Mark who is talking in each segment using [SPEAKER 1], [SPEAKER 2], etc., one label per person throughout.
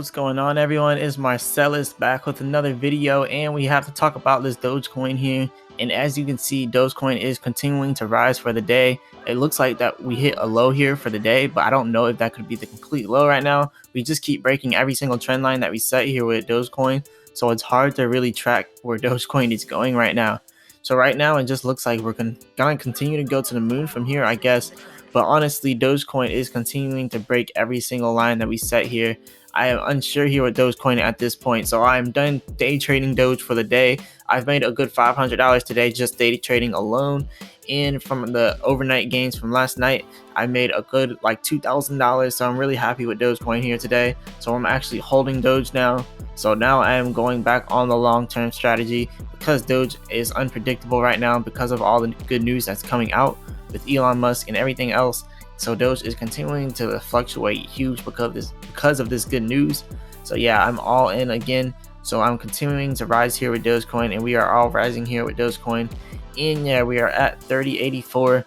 [SPEAKER 1] What's going on, everyone? It's Marsellis back with another video, and we have to talk about this Dogecoin here. And as you can see, Dogecoin is continuing to rise for the day. It looks like that we hit a low here for the day, but I don't know if that could be the complete low right now. We just keep breaking every single trend line that we set here with Dogecoin, so it's hard to really track where Dogecoin is going right now. So right now it just looks like we're gonna continue to go to the moon from here, I guess. But honestly, Dogecoin is continuing to break every single line that we set here. I am unsure here with Dogecoin at this point, so I'm done day trading Doge for the day. I've made a good $500 today just day trading alone, and from the overnight gains from last night, I made a good like $2,000. So I'm really happy with Dogecoin here today. So I'm actually holding Doge now. So now I am going back on the long-term strategy because Doge is unpredictable right now because of all the good news that's coming out with Elon Musk and everything else. So Doge is continuing to fluctuate huge because of this good news. So yeah, I'm all in again. So I'm continuing to rise here with Dogecoin, and we are all rising here with Dogecoin. And yeah, we are at 30.84.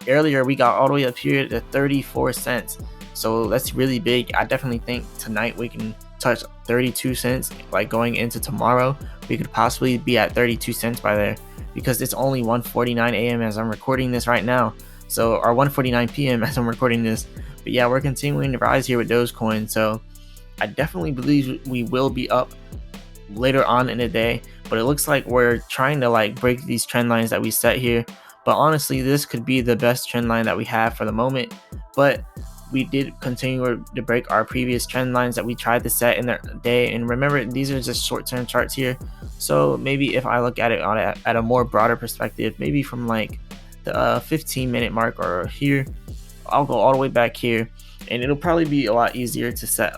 [SPEAKER 1] Earlier we got all the way up here to 34 cents. So that's really big. I definitely think tonight we can touch 32 cents. Like going into tomorrow, we could possibly be at 32 cents by there, because it's only 1:49 a.m. as I'm recording this right now. So, or 1:49 p.m. as I'm recording this. But yeah, we're continuing to rise here with Dogecoin. So I definitely believe we will be up later on in the day, but it looks like we're trying to like break these trend lines that we set here. But honestly, this could be the best trend line that we have for the moment. But we did continue to break our previous trend lines that we tried to set in the day. And remember, these are just short-term charts here. So maybe if I look at it at a more broader perspective, maybe from like the 15-minute mark or here, I'll go all the way back here, and it'll probably be a lot easier to set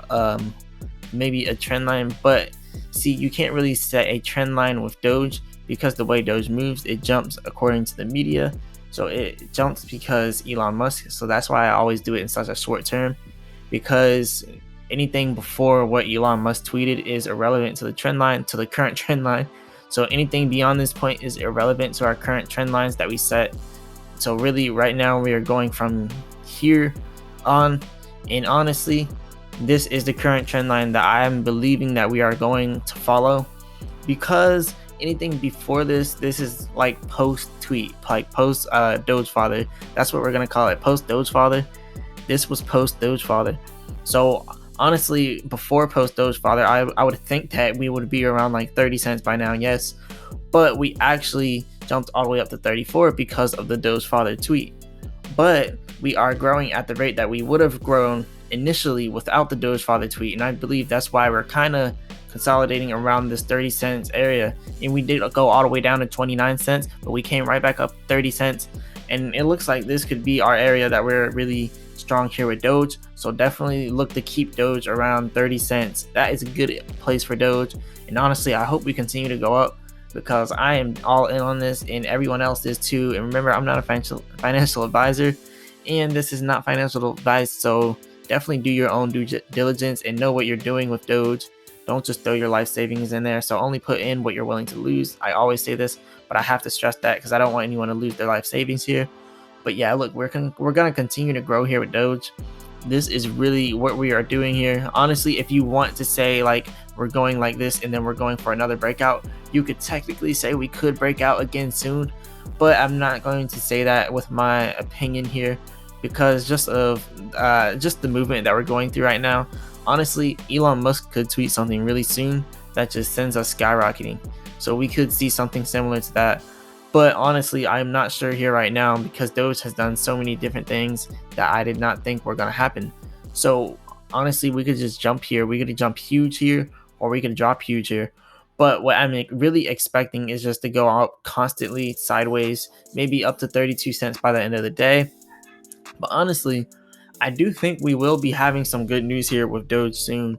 [SPEAKER 1] maybe a trend line. But see, you can't really set a trend line with Doge because the way Doge moves, it jumps according to the media. So it jumps because Elon Musk. So that's why I always do it in such a short term, because anything before what Elon Musk tweeted is irrelevant to the trend line, to the current trend line. So anything beyond this point is irrelevant to our current trend lines that we set. So really right now we are going from here on, and honestly, this is the current trend line that I am believing that we are going to follow, because anything before this is like post tweet, like post Doge father. That's what we're gonna call it, post Doge father. This was post Doge father. So honestly, before post Doge father, I would think that we would be around like 30 cents by now, yes, but we actually jumped all the way up to 34 because of the Doge father tweet. But we are growing at the rate that we would have grown initially without the Doge father tweet, and I believe that's why we're kind of consolidating around this 30 cents area. And we did go all the way down to 29 cents, but we came right back up 30 cents, and it looks like this could be our area that we're really strong here with Doge. So definitely look to keep Doge around 30 cents. That is a good place for Doge, and honestly I hope we continue to go up, because I am all in on this, and everyone else is too. And remember, I'm not a financial advisor, and this is not financial advice, so definitely do your own due diligence and know what you're doing with Doge. Don't just throw your life savings in there. So only put in what you're willing to lose. I always say this, but I have to stress that because I don't want anyone to lose their life savings here. But yeah, look, we're gonna continue to grow here with Doge. This is really what we are doing here. Honestly, if you want to say like we're going like this and then we're going for another breakout, you could technically say we could break out again soon, but I'm not going to say that with my opinion here, because just of the movement that we're going through right now. Honestly, Elon Musk could tweet something really soon that just sends us skyrocketing. So we could see something similar to that. But honestly, I'm not sure here right now, because Doge has done so many different things that I did not think were going to happen. So honestly, we could just jump here. We could jump huge here, or we could drop huge here. But what I'm really expecting is just to go out constantly sideways, maybe up to 32 cents by the end of the day. But honestly, I do think we will be having some good news here with Doge soon.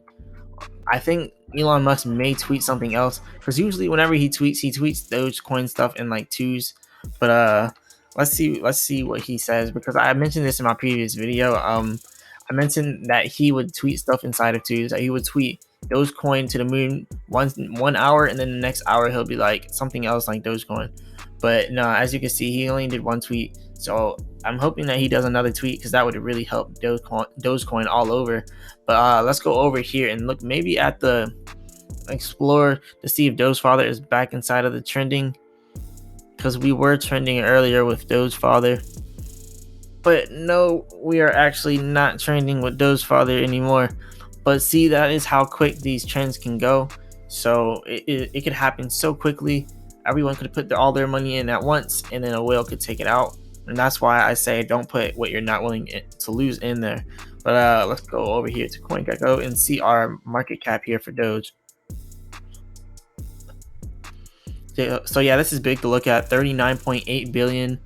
[SPEAKER 1] I think Elon Musk may tweet something else, because usually whenever he tweets Dogecoin stuff in like twos. But let's see what he says, because I mentioned this in my previous video. I mentioned that he would tweet stuff inside of twos, that he would tweet Dogecoin to the moon one hour, and then the next hour he'll be like something else like Dogecoin. But no, as you can see, he only did one tweet. So I'm hoping that he does another tweet, because that would really help Dogecoin all over. But let's go over here and look maybe at the explore to see if Dogefather is back inside of the trending, because we were trending earlier with Dogefather. But no, we are actually not trending with Dogefather anymore. But see, that is how quick these trends can go. So it could happen so quickly. Everyone could put all their money in at once, and then a whale could take it out. And that's why I say don't put what you're not willing to lose in there. But let's go over here to CoinGecko and see our market cap here for Doge. So yeah, this is big to look at. 39.8 billion.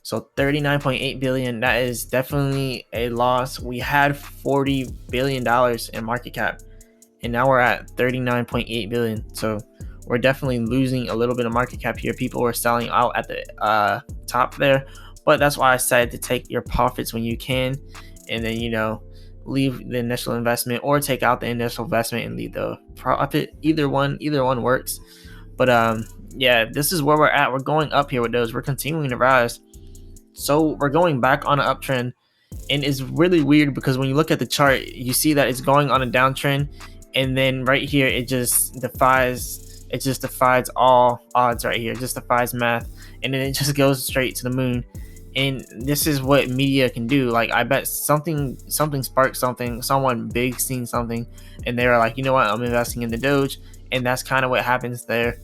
[SPEAKER 1] So 39.8 billion, that is definitely a loss. We had $40 billion in market cap, and now we're at 39.8 billion. So we're definitely losing a little bit of market cap here. People were selling out at the top there, but that's why I said to take your profits when you can, and then, you know, leave the initial investment, or take out the initial investment and leave the profit. Either one works. But yeah, this is where we're at. We're going up here with those. We're continuing to rise. So we're going back on an uptrend, and it's really weird because when you look at the chart, you see that it's going on a downtrend, and then right here it just defies all odds right here. It just defies math, and then it just goes straight to the moon. And this is what media can do. Like, I bet something sparked something, someone big seen something, and they were like, you know what, I'm investing in the Doge. And that's kind of what happens there.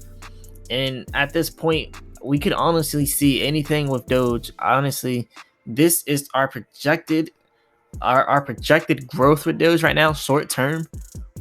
[SPEAKER 1] And at this point, we could honestly see anything with Doge. Honestly, this is our projected growth with Doge right now, short term.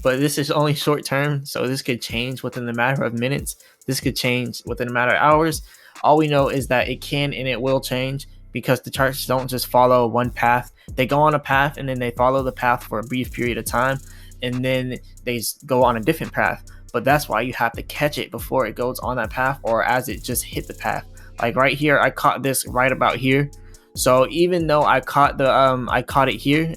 [SPEAKER 1] But this is only short term, so this could change within the matter of minutes. This could change within a matter of hours. All we know is that it can and it will change, because the charts don't just follow one path. They go on a path, and then they follow the path for a brief period of time, and then they go on a different path. But that's why you have to catch it before it goes on that path, or as it just hit the path. Like right here, I caught this right about here. So even though I caught it here,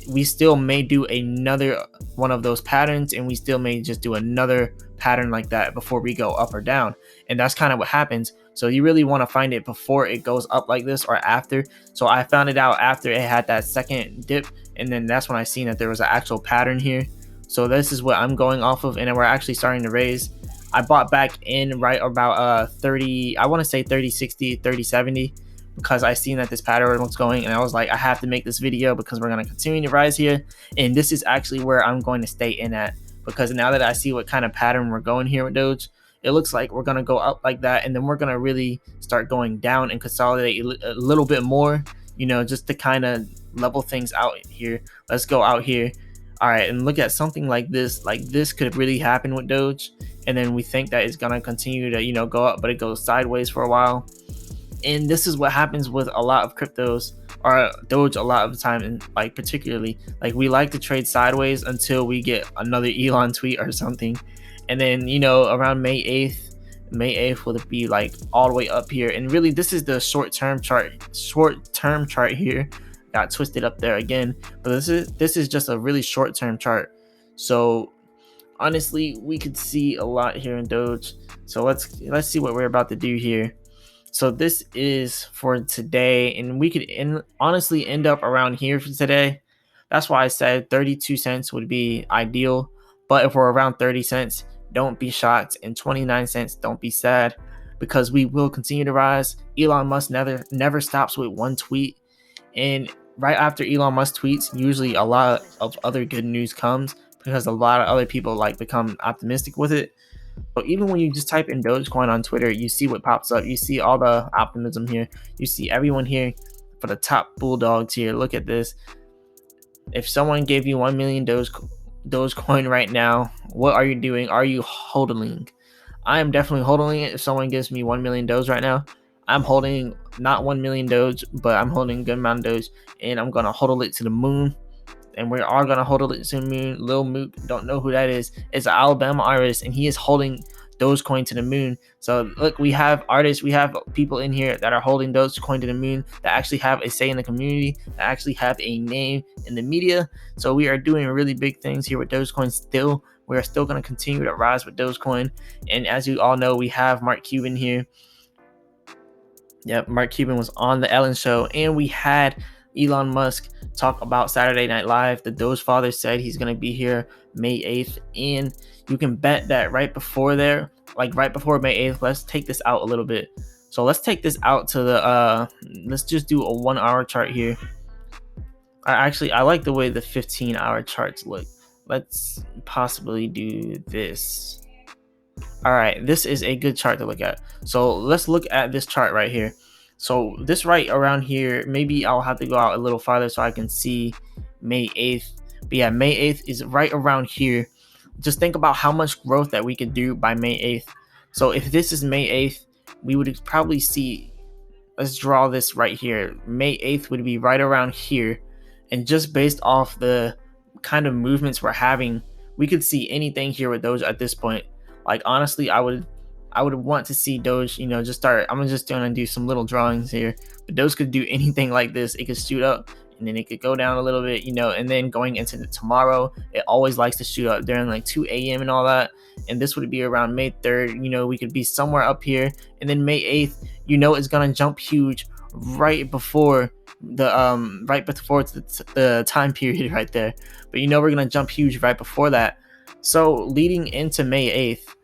[SPEAKER 1] we still may do another one of those patterns, and we still may just do another pattern like that before we go up or down. And that's kind of what happens. So you really want to find it before it goes up like this, or after. So I found it out after it had that second dip, and then that's when I seen that there was an actual pattern here. So this is what I'm going off of, and we're actually starting to raise. I bought back in right about 30, I want to say 30.60, 30.70, because I seen that this pattern was going, and I was like, I have to make this video because we're going to continue to rise here. And this is actually where I'm going to stay in at, because now that I see what kind of pattern we're going here with Doge, it looks like we're going to go up like that, and then we're going to really start going down and consolidate a little bit more, you know, just to kind of level things out here. Let's go out here. All right, and look at something like this. Like, this could really happen with Doge, and then we think that it's gonna continue to, you know, go up, but it goes sideways for a while. And this is what happens with a lot of cryptos, or Doge a lot of the time, and like particularly, like, we like to trade sideways until we get another Elon tweet or something, and then, you know, around May 8th will be like all the way up here. And really, this is the short-term chart here. Got twisted up there again, but this is just a really short-term chart. So honestly, we could see a lot here in Doge. So let's see what we're about to do here. So this is for today, and we could honestly end up around here for today. That's why I said 32 cents would be ideal, but if we're around 30 cents, don't be shocked, and 29 cents, don't be sad, because we will continue to rise. Elon Musk never stops with one tweet. And right after Elon Musk tweets, usually a lot of other good news comes, because a lot of other people like become optimistic with it. So even when you just type in Dogecoin on Twitter, you see what pops up. You see all the optimism here. You see everyone here for the top bulldogs here. Look at this. If someone gave you 1 million Dogecoin right now, what are you doing? Are you hodling? I am definitely hodling it. If someone gives me 1 million Doge right now, I'm holding not 1 million Doge, but I'm holding a good amount of Doge, and I'm gonna hodl it to the moon. And we are gonna hodl it to the moon. Lil Mook, don't know who that is. It's an Alabama artist, and he is holding Dogecoin to the moon. So look, we have artists, we have people in here that are holding Dogecoin to the moon, that actually have a say in the community, that actually have a name in the media. So we are doing really big things here with Dogecoin still. We are still gonna continue to rise with Dogecoin. And as you all know, we have Mark Cuban here. Yep, Mark Cuban was on the Ellen show, and we had Elon Musk talk about Saturday Night Live. The Doge father said he's going to be here May 8th, and you can bet that right before there, like right before May 8th, let's take this out a little bit. So let's take this out to the let's just do a 1 hour chart here. I like the way the 15-hour charts look. Let's possibly do this. All right, this is a good chart to look at. So let's look at this chart right here. So this right around here, maybe I'll have to go out a little farther so I can see May 8th. But yeah, May 8th is right around here. Just think about how much growth that we could do by May 8th. So if this is May 8th, we would probably see, let's draw this right here. May 8th would be right around here. And just based off the kind of movements we're having, we could see anything here with Doge at this point. Like honestly, I would want to see Doge, just start. I'm just gonna do some little drawings here. But Doge could do anything like this. It could shoot up and then it could go down a little bit, and then going into tomorrow, it always likes to shoot up during like 2 a.m. and all that. And this would be around May 3rd. We could be somewhere up here, and then May 8th, it's gonna jump huge right before the time period right there. But we're gonna jump huge right before that. So leading into May 8th,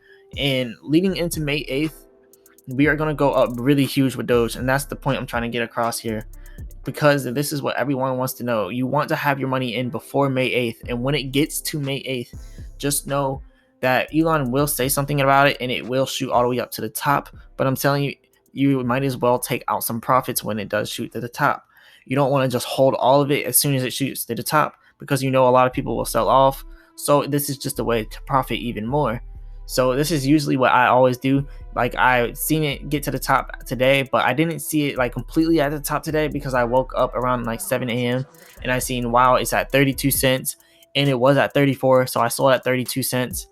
[SPEAKER 1] we are going to go up really huge with Doge. And that's the point I'm trying to get across here, because this is what everyone wants to know. You want to have your money in before May 8th. And when it gets to May 8th, just know that Elon will say something about it and it will shoot all the way up to the top. But I'm telling you, you might as well take out some profits when it does shoot to the top. You don't want to just hold all of it as soon as it shoots to the top, because a lot of people will sell off. So this is just a way to profit even more. So this is usually what I always do. Like I've seen it get to the top today, but I didn't see it like completely at the top today because I woke up around like 7 a.m. and I seen, wow, it's at 32 cents and it was at 34. So I sold at 32 cents,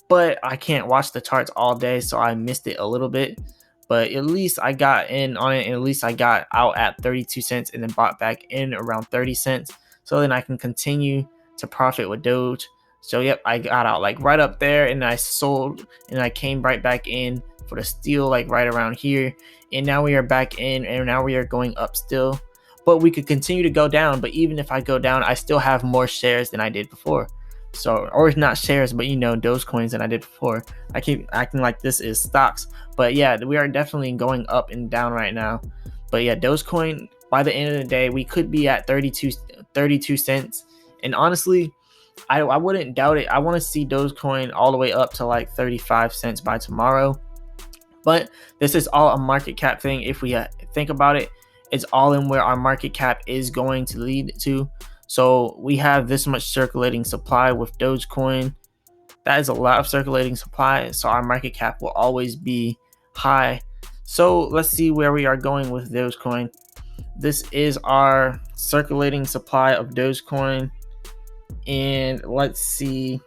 [SPEAKER 1] but I can't watch the charts all day. So I missed it a little bit, but at least I got in on it. And at least I got out at 32 cents and then bought back in around 30 cents. So then I can continue to profit with Doge. So yep, I got out like right up there and I sold and I came right back in for the steal like right around here. And now we are back in and now we are going up still. But we could continue to go down. But even if I go down, I still have more shares than I did before. So, or not shares, but Dogecoins than I did before. I keep acting like this is stocks. But yeah, we are definitely going up and down right now. But yeah, Dogecoin, by the end of the day, we could be at 32 cents. And honestly, I wouldn't doubt it. I want to see Dogecoin all the way up to like 35 cents by tomorrow. But this is all a market cap thing. If we think about it, it's all in where our market cap is going to lead to. So we have this much circulating supply with Dogecoin. That is a lot of circulating supply. So our market cap will always be high. So let's see where we are going with Dogecoin. This is our circulating supply of Dogecoin. And let's see,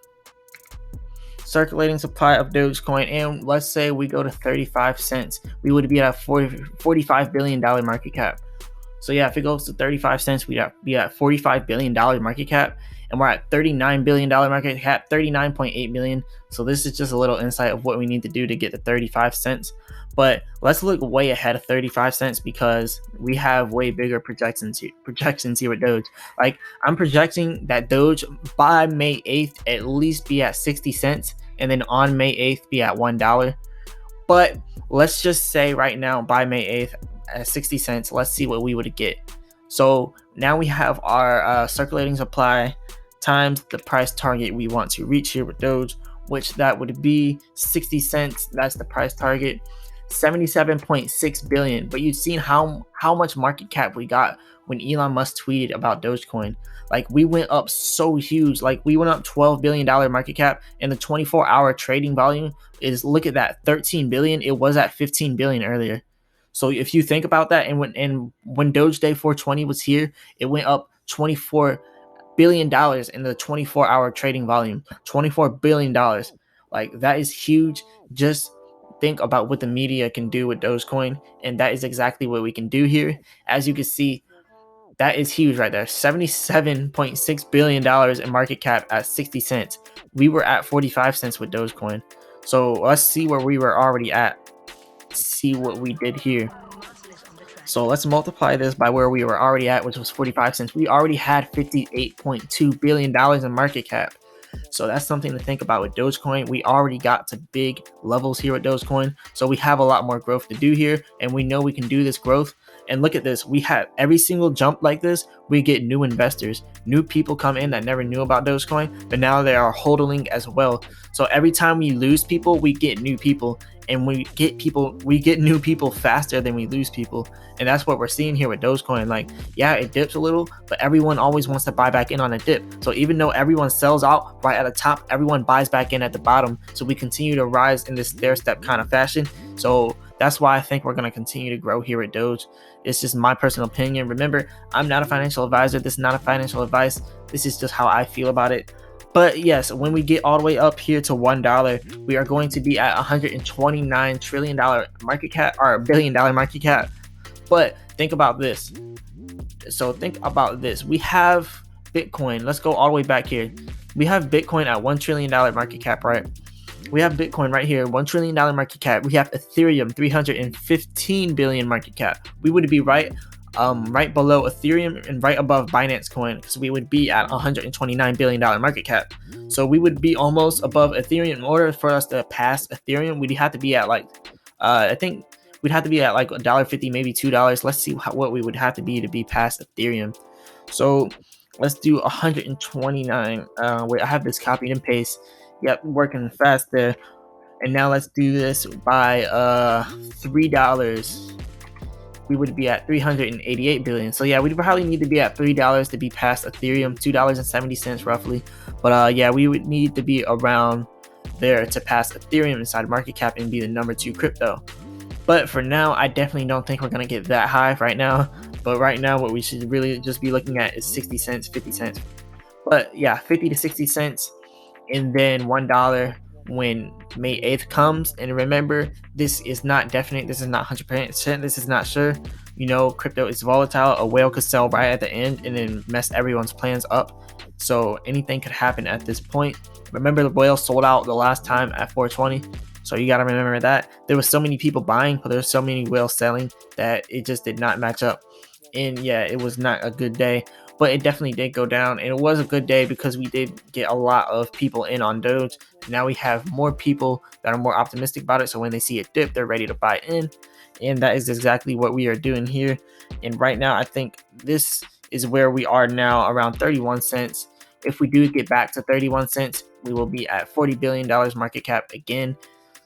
[SPEAKER 1] circulating supply of Dogecoin, and let's say we go to 35 cents, we would be at a $45 billion market cap. So yeah, if it goes to 35 cents, we'd be at $45 billion market cap, and we're at $39 billion market cap, 39.8 million. So this is just a little insight of what we need to do to get to 35 cents. But let's look way ahead of 35 cents because we have way bigger projections here with Doge. Like I'm projecting that Doge by May 8th at least be at 60 cents and then on May 8th be at $1. But let's just say right now by May 8th at 60 cents, let's see what we would get. So now we have our circulating supply times the price target we want to reach here with Doge, which that would be 60 cents. That's the price target. 77.6 billion. But you've seen how much market cap we got when Elon Musk tweeted about Dogecoin. Like we went up so huge. Like we went up $12 billion market cap, and the 24-hour trading volume is, look at that, 13 billion. It was at 15 billion earlier. So if you think about that, and when Doge Day 420 was here, it went up $24 billion in the 24-hour trading volume. $24 billion. Like that is huge. Just think about what the media can do with Dogecoin, and that is exactly what we can do here. As you can see, that is huge right there. $77.6 billion in market cap at 60 cents. We were at 45 cents with Dogecoin. So let's see where we were already at. See what we did here. So let's multiply this by where we were already at, which was 45 cents. We already had $58.2 billion in market cap. So that's something to think about with Dogecoin. We already got to big levels here with Dogecoin. So we have a lot more growth to do here, and we know we can do this growth. And look at this. We have every single jump like this, we get new investors, new people come in that never knew about Dogecoin, but now they are hodling as well. So every time we lose people, we get new people. And we get new people faster than we lose people. And that's what we're seeing here with Dogecoin. Like, yeah, it dips a little, but everyone always wants to buy back in on a dip. So even though everyone sells out right at the top, everyone buys back in at the bottom. So we continue to rise in this stair step kind of fashion. So that's why I think we're going to continue to grow here at Doge. It's just my personal opinion. Remember, I'm not a financial advisor. This is not a financial advice. This is just how I feel about it. But yes, when we get all the way up here to $1, we are going to be at $129 trillion market cap, or $1 billion market cap. But think about this. So think about this. We have Bitcoin. Let's go all the way back here. We have Bitcoin at $1 trillion market cap, right? We have Bitcoin right here, $1 trillion market cap. We have Ethereum, 315 billion market cap. We would be right below Ethereum and right above Binance coin, because we would be at $129 billion market cap. So we would be almost above Ethereum. In order for us to pass Ethereum, we'd have to be at like, I think we'd have to be at like $1.50, maybe $2. Let's see what we would have to be past Ethereum. So let's do 129. Wait, I have this copied and paste. Yep, working fast there. And now let's do this by $3. We would be at 388 billion. So yeah, we'd probably need to be at $3 to be past Ethereum, $2.70 roughly. But yeah, we would need to be around there to pass Ethereum inside market cap and be the number 2 crypto. But for now, I definitely don't think we're gonna get that high right now. But right now, what we should really just be looking at is 60 cents, 50 cents. But yeah, 50 to 60 cents, and then $1 when May 8th comes. And remember, this is not definite. This is not 100%. This is not sure. You know, crypto is volatile. A whale could sell right at the end and then mess everyone's plans up. So anything could happen at this point. Remember, the whale sold out the last time at 420. So you got to remember that. There was so many people buying, but there's so many whales selling that it just did not match up. And yeah, it was not a good day. But it definitely did go down, and it was a good day because we did get a lot of people in on Doge. Now we have more people that are more optimistic about it, so when they see a dip, they're ready to buy in, and that is exactly what we are doing here. And right now, I think this is where we are now, around 31 cents. If we do get back to 31 cents, we will be at $40 billion market cap again.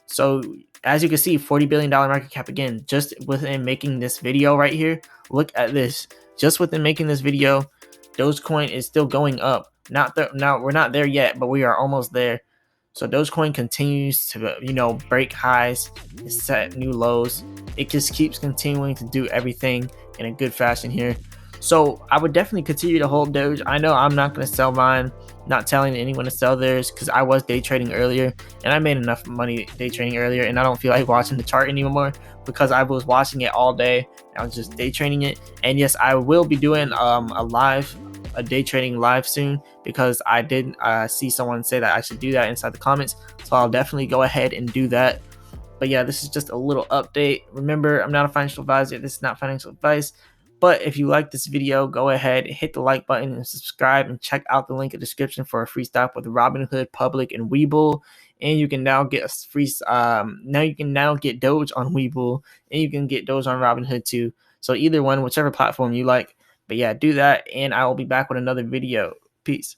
[SPEAKER 1] So as you can see, $40 billion market cap again, just within making this video right here. Look at this. Just within making this video, Dogecoin is still going up. Now we're not there yet, but we are almost there. So Dogecoin continues to, break highs, set new lows. It just keeps continuing to do everything in a good fashion here. So I would definitely continue to hold Doge. I know I'm not going to sell mine, not telling anyone to sell theirs, because I was day trading earlier and I made enough money day trading earlier, and I don't feel like watching the chart anymore because I was watching it all day. I was just day trading it. And yes, I will be doing a day trading live soon, because I did see someone say that I should do that inside the comments. So I'll definitely go ahead and do that. But yeah, this is just a little update. Remember, I'm not a financial advisor. This is not financial advice. But if you like this video, go ahead, hit the like button and subscribe, and check out the link in the description for a free stock with Robinhood, Public, and Webull. And you can now get a free you can now get Doge on Webull, and you can get Doge on Robinhood too. So either one, whichever platform you like. But yeah, do that, and I will be back with another video. Peace.